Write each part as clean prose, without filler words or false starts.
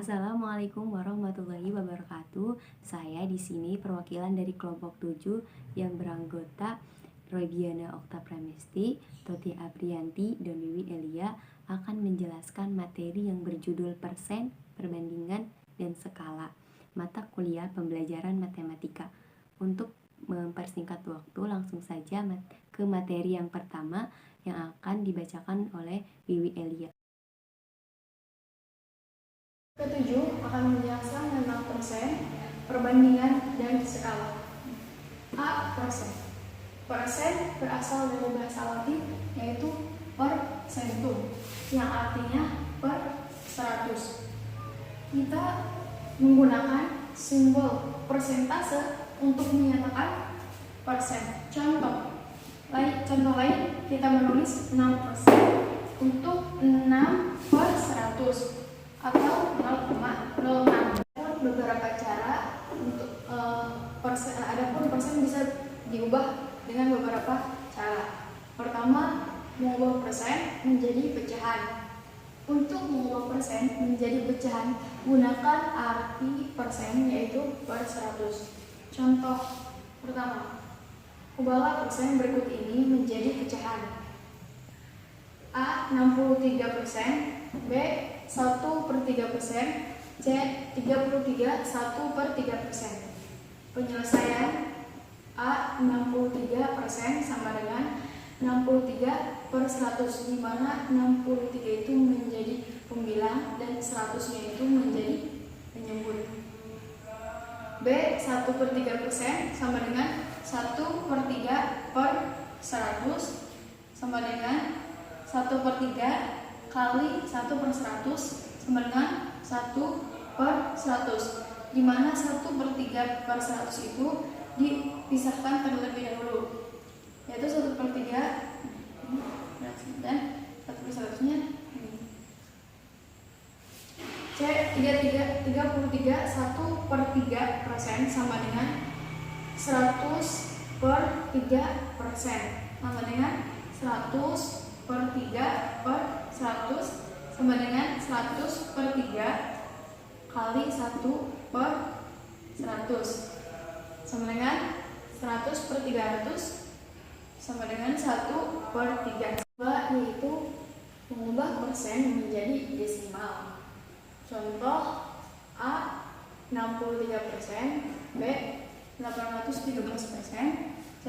Assalamualaikum warahmatullahi wabarakatuh. Saya di sini perwakilan dari kelompok 7 yang beranggota Roydiana Okta Pramesti, Toti Aprianti, dan Wiwi Elia akan menjelaskan materi yang berjudul persen, perbandingan, dan skala mata kuliah pembelajaran matematika. Untuk mempersingkat waktu, langsung saja ke materi yang pertama yang akan dibacakan oleh Wiwi Elia. Ketujuh akan menjelaskan tentang persen, perbandingan, dan skala. A. Persen. Persen berasal dari bahasa Latin yaitu percentum, yang artinya per 100. Kita menggunakan simbol persentase untuk menyatakan persen. Contoh lain kita menulis 6% untuk 6 per 100 atau 0,06. Beberapa cara untuk adapun persen bisa diubah dengan beberapa cara. Pertama, mengubah persen menjadi pecahan. Untuk mengubah persen menjadi pecahan, gunakan arti persen yaitu per 100. Contoh pertama, ubahlah persen berikut ini menjadi pecahan. A. 63%, B. 1/3%, C. 33 1/3%. Penyelesaian A. 63% sama dengan 63 per 100, di mana 63 itu menjadi pembilang dan 100-nya itu menjadi penyebut. B. 1/3% sama dengan 1/3 per 100 sama dengan 1/3 kali 1/100 sama dengan 1/100, di mana 1/3 per 100 itu dipisahkan terlebih dahulu, yaitu 1/3 dan 1/100-nya C. 33 1/3% sama dengan 100/3% sama dengan 100/3 per 100 sama dengan 100/3 kali 1/100 sama dengan 100/300 sama dengan 1/3. Yaitu mengubah persen menjadi desimal. Contoh A. 63%, B. 813%, C.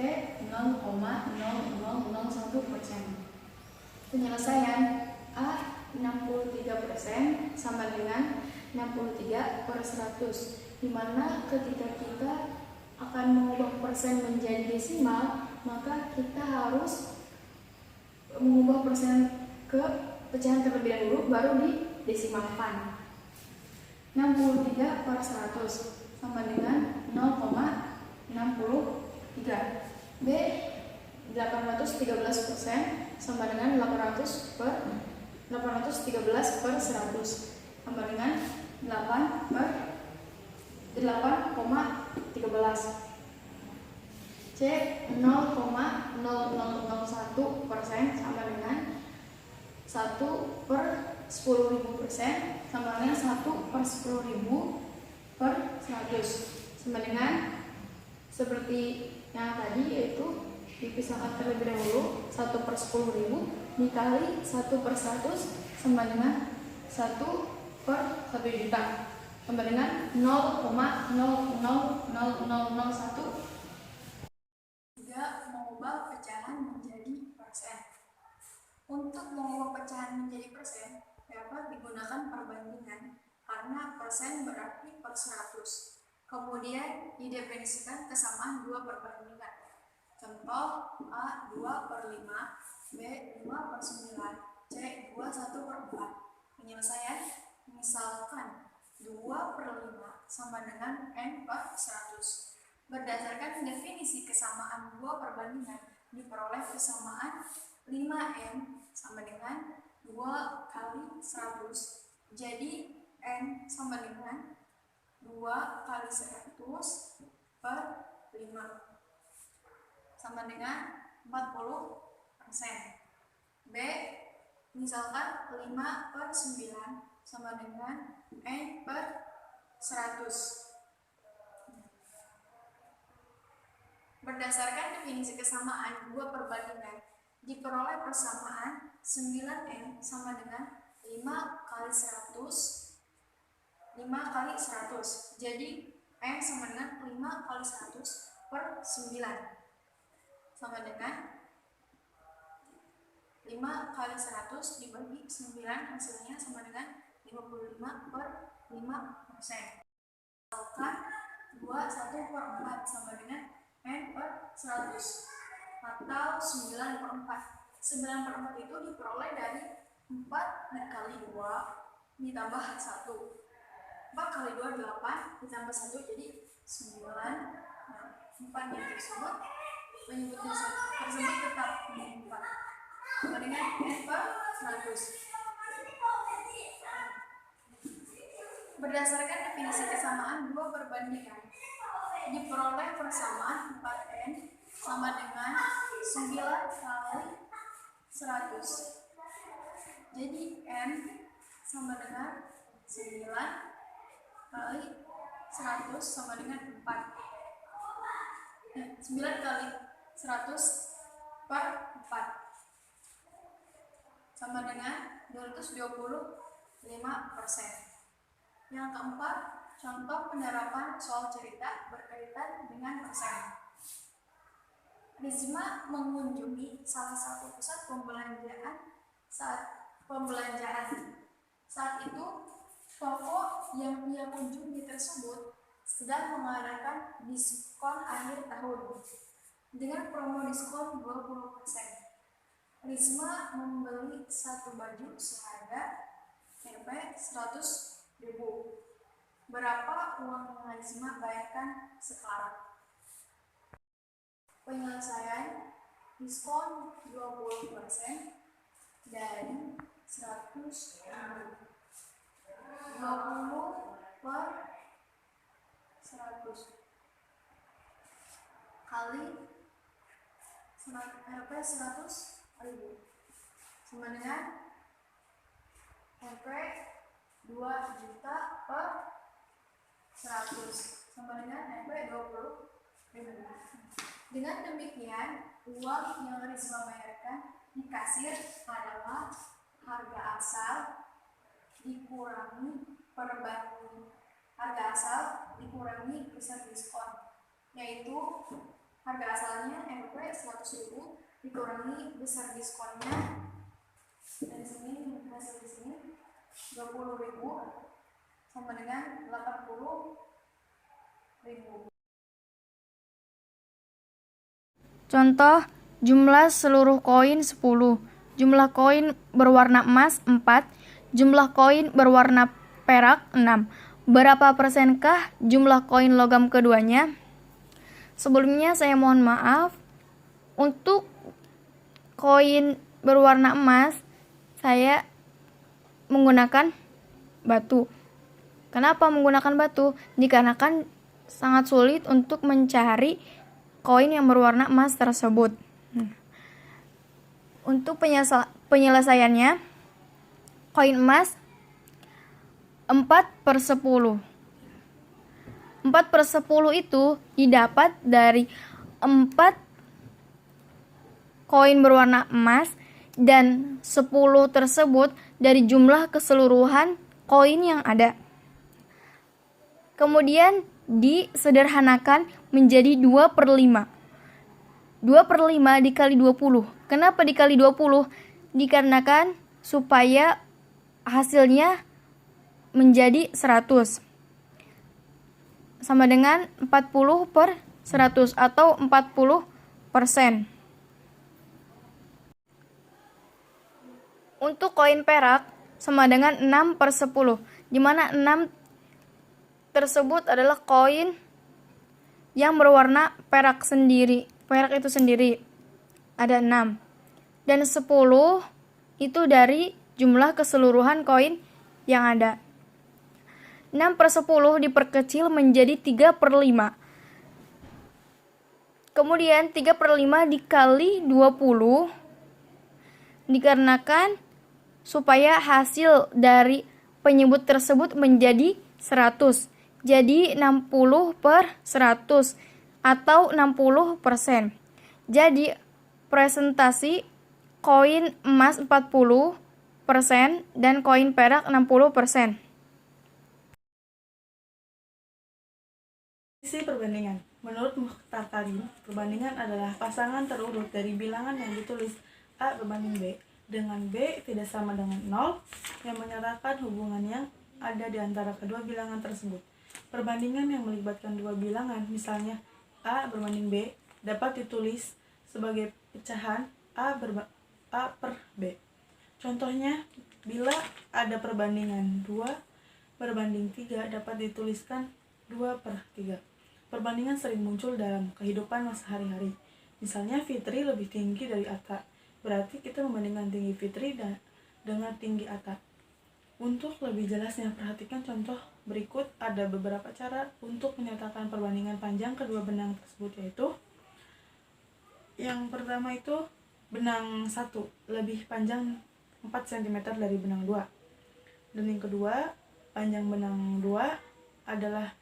0,0001%. Penyelesaian A. 63% sama dengan 63 per 100, dimana ketika kita akan mengubah persen menjadi desimal, maka kita harus mengubah persen ke pecahan terlebih dahulu, baru didesimalkan. 63 per 100 sama dengan 0,63. B. 813% sama dengan 813 per 100 sama dengan 8,13. C. 0,0001% sama dengan 1/10.000% sama dengan 1/10.000 per 100 sama dengan seperti yang tadi, yaitu dipisahkan terlebih dahulu 1/10.000 dikali 1/100 sama dengan 1/1.000.000 sama dengan 0,000001. Juga mengubah pecahan menjadi persen. Untuk mengubah pecahan menjadi persen dapat digunakan perbandingan karena persen berarti per 100. Kemudian didefinisikan kesamaan dua perbandingan. Contoh A. 2/5, B. 5/9, C. 21/4. Penyelesaian, misalkan 2/5 sama dengan N per 100. Berdasarkan definisi kesamaan dua perbandingan, diperoleh kesamaan 5N sama dengan 2 kali 100. Jadi N sama dengan 2 kali 100 per 5 sama dengan 40%. B. Misalkan 5/9 sama dengan N per 100. Berdasarkan definisi kesamaan dua perbandingan, diperoleh persamaan 9N sama dengan 5 kali 100. Jadi N sama dengan 5 kali 100 per 9 sama dengan 5 kali 100 dibagi 9, hasilnya sama dengan 55 per 5%. Maka 21 per 4 sama dengan N per 100 atau 9 per 4. 9 per 4 itu diperoleh dari 4 dikali 2 ditambah 1. 4 kali 2 8 ditambah 1 jadi 9. Nah, 4 yang tersebut tetap 4 sama dengan N per 100. Berdasarkan definisi kesamaan dua perbandingan, diperoleh persamaan 4N sama dengan 9 kali 100. Jadi N sama dengan 9 kali 100 sama dengan 4. 9 kali 100 per 4 sama dengan 225%. Yang keempat, contoh penerapan soal cerita berkaitan dengan persen. Rizma mengunjungi salah satu pusat pembelanjaan. Saat itu, toko yang ia kunjungi tersebut sedang mengadakan diskon akhir tahun dengan promo diskon 20%. Rizma membeli satu baju seharga Rp 100.000. Berapa uang yang Rizma bayarkan sekarang? Penyelesaian diskon 20% dari 100.000. 20 per 100 kali Rp 100.000 sama dengan Rp 2 juta per 100 sama dengan Rp 20.000. Dengan demikian, uang yang Rizma bayarkan di kasir adalah harga asal dikurangi besar diskon, yaitu harga asalnya Rp 100.000 dikurangi besar diskonnya, dan sini hasil di sini 20.000 sama dengan 80.000. Contoh, jumlah seluruh koin 10, jumlah koin berwarna emas 4, jumlah koin berwarna perak 6. Berapa persenkah jumlah koin logam keduanya? Sebelumnya saya mohon maaf, untuk koin berwarna emas saya menggunakan batu. Kenapa menggunakan batu? Dikarenakan sangat sulit untuk mencari koin yang berwarna emas tersebut. Untuk penyelesaiannya, koin emas 4/10. 4/10 itu didapat dari 4 koin berwarna emas dan 10 tersebut dari jumlah keseluruhan koin yang ada. Kemudian disederhanakan menjadi 2/5. 2/5 dikali 20. Kenapa dikali 20? Dikarenakan supaya hasilnya menjadi 100. Sama dengan 40/100 atau 40%. Untuk koin perak sama dengan 6/10, di mana 6 tersebut adalah koin yang berwarna perak sendiri. Perak itu sendiri ada 6. Dan 10 itu dari jumlah keseluruhan koin yang ada. 6/10 diperkecil menjadi 3/5. Kemudian 3/5 dikali 20 dikarenakan supaya hasil dari penyebut tersebut menjadi 100. Jadi 60/100 atau 60%. Jadi presentasi koin emas 40% dan koin perak 60%. Sisi perbandingan. Menurut Mukhtar Karim, perbandingan adalah pasangan terurut dari bilangan yang ditulis A berbanding B dengan B tidak sama dengan 0 yang menyatakan hubungan yang ada di antara kedua bilangan tersebut. Perbandingan yang melibatkan dua bilangan, misalnya A berbanding B, dapat ditulis sebagai pecahan A per B. Contohnya, bila ada perbandingan 2 berbanding 3 dapat dituliskan 2/3. Perbandingan sering muncul dalam kehidupan sehari-hari. Misalnya Fitri lebih tinggi dari Atta, berarti kita membandingkan tinggi Fitri dengan tinggi Atta. Untuk lebih jelasnya, perhatikan contoh berikut. Ada beberapa cara untuk menyatakan perbandingan panjang kedua benang tersebut, yaitu yang pertama itu benang 1 lebih panjang 4 cm dari benang 2. Dan yang kedua, panjang benang 2 adalah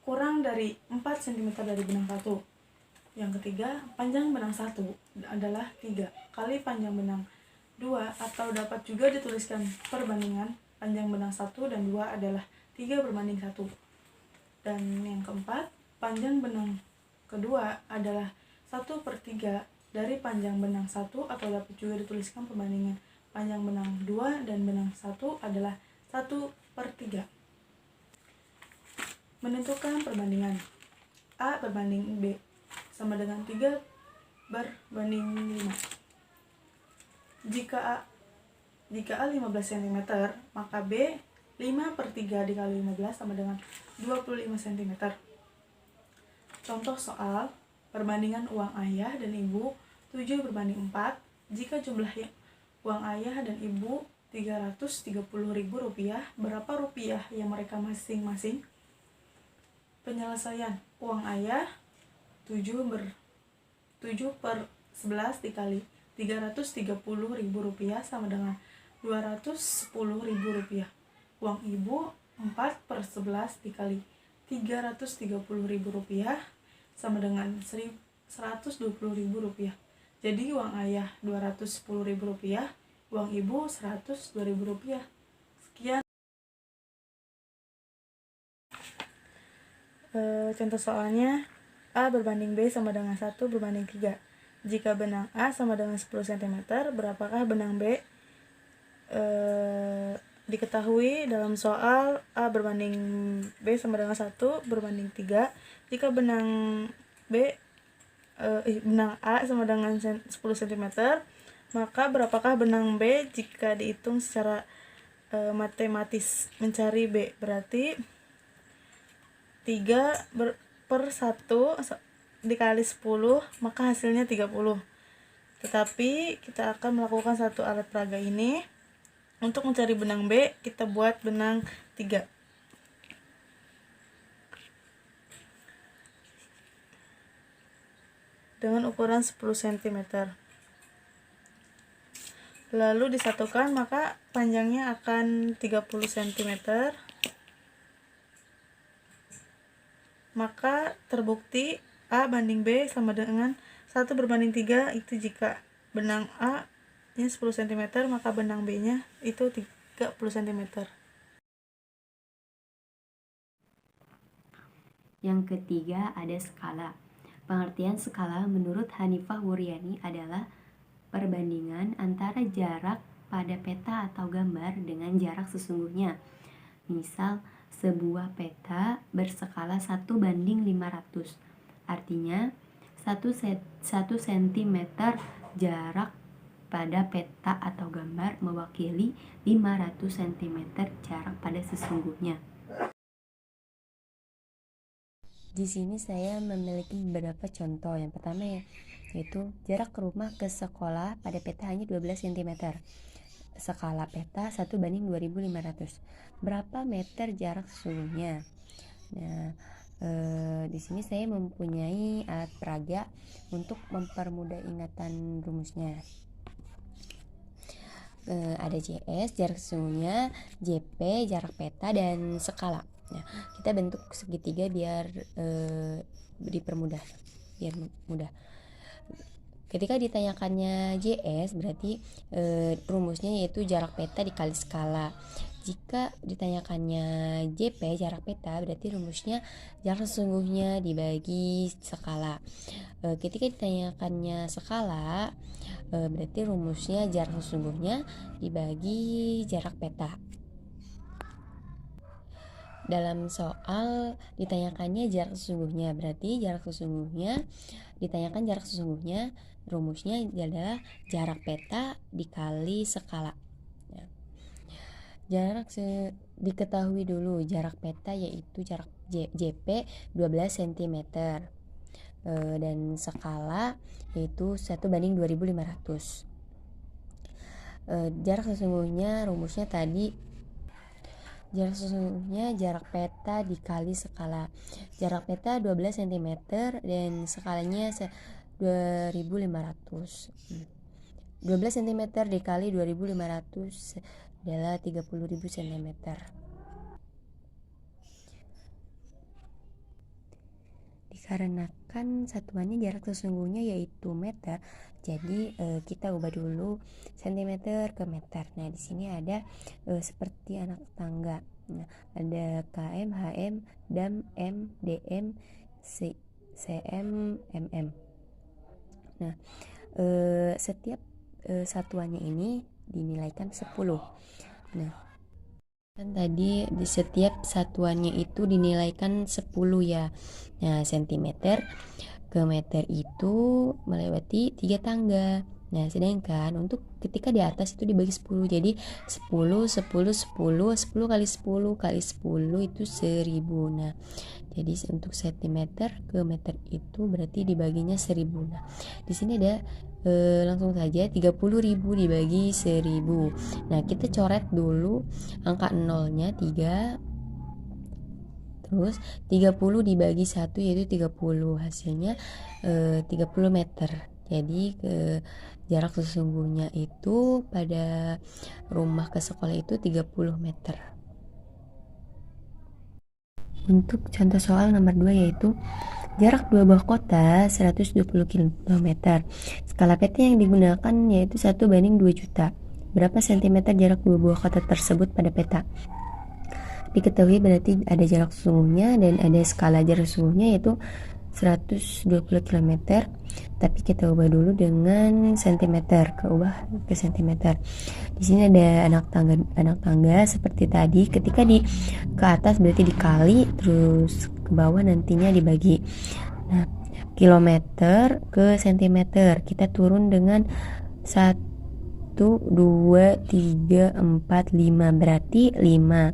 kurang dari 4 cm dari benang 1. Yang ketiga, panjang benang 1 adalah 3 kali panjang benang 2, atau dapat juga dituliskan perbandingan panjang benang 1 dan 2 adalah 3/1. Dan yang keempat, panjang benang kedua adalah 1/3 dari panjang benang 1, atau dapat juga dituliskan perbandingan panjang benang 2 dan benang 1 adalah 1/3. Menentukan perbandingan A berbanding B sama dengan 3/5. Jika A 15 cm, maka B 5/3 dikali 15 sama dengan 25 cm. Contoh soal perbandingan uang ayah dan ibu 7/4. Jika jumlah uang ayah dan ibu Rp330.000, berapa rupiah yang mereka masing-masing? Penyelesaian. Uang ayah 7/11 dikali Rp330.000 sama dengan Rp210.000. Uang ibu 4/11 dikali Rp330.000 sama dengan Rp120.000. Jadi uang ayah Rp210.000, uang ibu Rp102.000. Sekian. Contoh soalnya, A berbanding B sama dengan 1/3. Jika benang A sama dengan 10 cm, berapakah benang B? Diketahui dalam soal A berbanding B sama dengan 1/3. Jika benang A sama dengan 10 cm, maka berapakah benang B jika dihitung secara matematis? Mencari B berarti 3/1 dikali 10, maka hasilnya 30. Tetapi kita akan melakukan satu alat peraga ini. Untuk mencari benang B, kita buat benang 3. Dengan ukuran 10 cm. Lalu disatukan, maka panjangnya akan 30 cm. Maka terbukti A banding B sama dengan 1/3. Itu jika benang A nya 10 cm, maka benang B nya itu 30 cm. Yang ketiga ada skala. Pengertian skala menurut Hanifah Wuryani adalah perbandingan antara jarak pada peta atau gambar dengan jarak sesungguhnya. Misal, sebuah peta berskala 1/500. Artinya, 1 cm jarak pada peta atau gambar mewakili 500 cm jarak pada sesungguhnya. Di sini saya memiliki beberapa contoh. Yang pertama yaitu jarak rumah ke sekolah pada peta hanya 12 cm. Skala peta 1/2500. Berapa meter jarak sesungguhnya? Nah, di sini saya mempunyai alat peraga untuk mempermudah ingatan rumusnya. ada JS jarak sesungguhnya, JP jarak peta, dan skala. Nah, kita bentuk segitiga biar dipermudah, biar mudah. Ketika ditanyakannya JS berarti rumusnya yaitu jarak peta dikali skala. Jika ditanyakannya JP jarak peta berarti rumusnya jarak sesungguhnya dibagi skala. Ketika ditanyakannya skala berarti rumusnya jarak sesungguhnya dibagi jarak peta. Dalam soal ditanyakannya jarak sesungguhnya berarti jarak sesungguhnya ditanyakan jarak sesungguhnya rumusnya adalah jarak peta dikali skala. Diketahui dulu jarak peta yaitu jarak JP 12 cm dan skala yaitu 1:2500. Jarak sesungguhnya rumusnya tadi jarak sesungguhnya jarak peta dikali skala. Jarak peta 12 cm dan skalanya 2500. 12 cm dikali 2500 adalah 30.000 cm. Dikarenakan satuannya jarak sesungguhnya yaitu meter, jadi kita ubah dulu cm ke meter. Nah, di sini ada seperti anak tangga. Nah, ada km, hm, dam, m, dm, cm, mm. Nah, setiap satuannya ini dinilaikan 10. Nah, kan tadi di setiap satuannya itu dinilaikan 10 ya. Nah, cm ke meter itu melewati 3 tangga. Nah, sedangkan untuk ketika di atas itu dibagi 10. Jadi 10 10 10 10 kali 10 kali 10 itu 1000. Nah, jadi untuk cm ke meter itu berarti dibaginya 1000. Nah, di sini ada langsung saja 30.000 dibagi 1000. Nah, kita coret dulu angka nolnya 3, terus 30 dibagi 1 yaitu 30, hasilnya 30 meter. Jadi jarak sesungguhnya itu pada rumah ke sekolah itu 30 meter. Untuk contoh soal nomor 2 yaitu jarak dua buah kota 120 km. Skala peta yang digunakan yaitu 1:2 juta. Berapa cm jarak dua buah kota tersebut pada peta? Diketahui berarti ada jarak sesungguhnya dan ada skala jarak sesungguhnya yaitu 120 km. Tapi kita ubah dulu dengan cm, ubah ke cm. Di sini ada anak tangga seperti tadi. Ketika ke atas berarti dikali, terus ke bawah nantinya dibagi. Nah, kilometer ke sentimeter kita turun dengan 1 2 3 4 5 berarti 5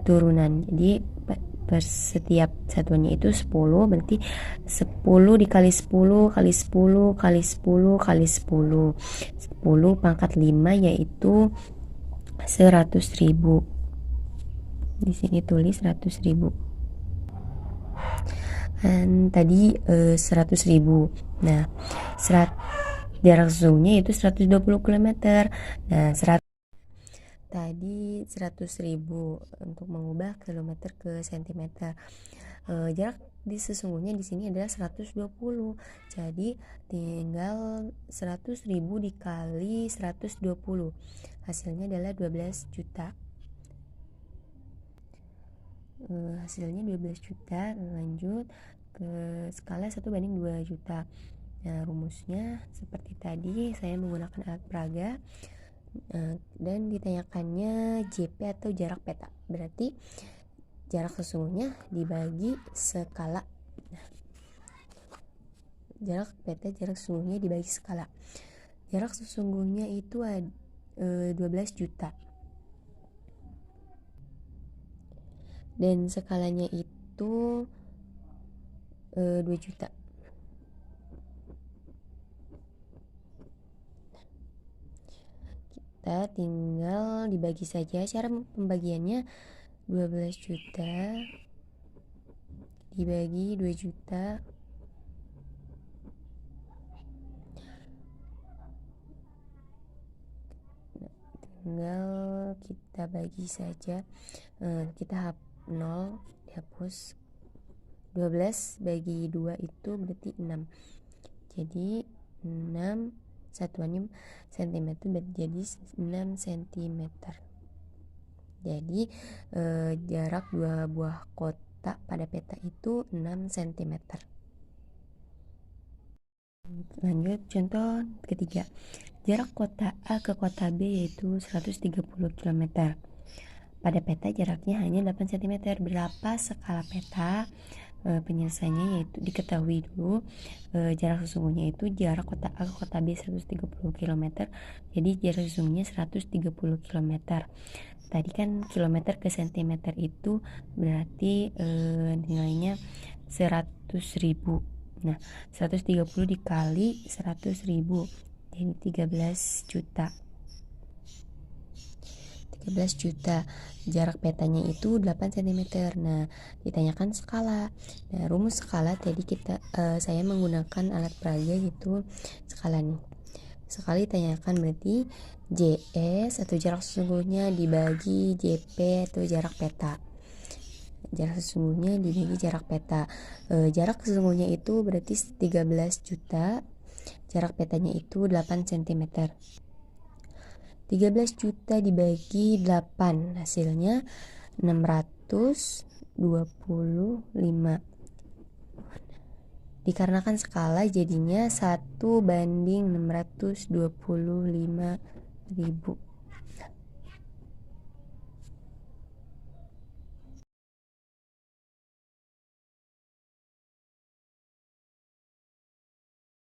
turunan. Jadi per setiap satuannya itu 10 berarti 10 dikali 10 kali 10 kali 10 kali 10 10 pangkat 5 yaitu 100.000. Di sini tulis 100.000. Dan tadi 100.000. Nah, jarak sesungguhnya itu 120 km. Nah, tadi 100.000 untuk mengubah kilometer ke sentimeter. Jarak sesungguhnya di sini adalah 120. Jadi tinggal 100.000 dikali 120. Hasilnya adalah 12 juta. Hasilnya 12 juta. Lanjut ke skala 1:2 juta. Nah, rumusnya seperti tadi, saya menggunakan alat peraga dan ditanyakannya JP atau jarak peta. Berarti jarak sesungguhnya dibagi skala. Nah, jarak peta jarak sesungguhnya dibagi skala. Jarak sesungguhnya itu 12 juta. Dan skalanya itu 2 juta. Kita tinggal dibagi saja. Cara pembagiannya 12 juta dibagi 2 juta tinggal kita bagi saja. Kita 0 dihapus, 12 bagi 2 itu berarti 6. Jadi 6 satuannya cm jadi 6 cm. Jadi jarak dua buah kotak pada peta itu 6 cm. Lanjut contoh ketiga. Jarak kota A ke kota B yaitu 130 km. Pada peta jaraknya hanya 8 cm. Berapa skala peta? Penyelesaiannya yaitu diketahui dulu. Jarak sesungguhnya itu jarak kota A ke kota B 130 km. Jadi jarak sesungguhnya 130 km. Tadi kan kilometer ke cm itu berarti nilainya 100.000. Nah, 130 dikali 100.000 jadi 13 juta. 13 juta. Jarak petanya itu 8 cm. Nah, ditanyakan skala. Nah, rumus skala tadi saya menggunakan alat peraga yaitu skala nih. Skala ditanyakan berarti JS atau jarak sesungguhnya dibagi JP atau jarak peta. Jarak sesungguhnya dibagi jarak peta. Jarak sesungguhnya itu berarti 13 juta. Jarak petanya itu 8 cm. 13 juta dibagi 8 hasilnya 625. Dikarenakan skala jadinya 1:625.000.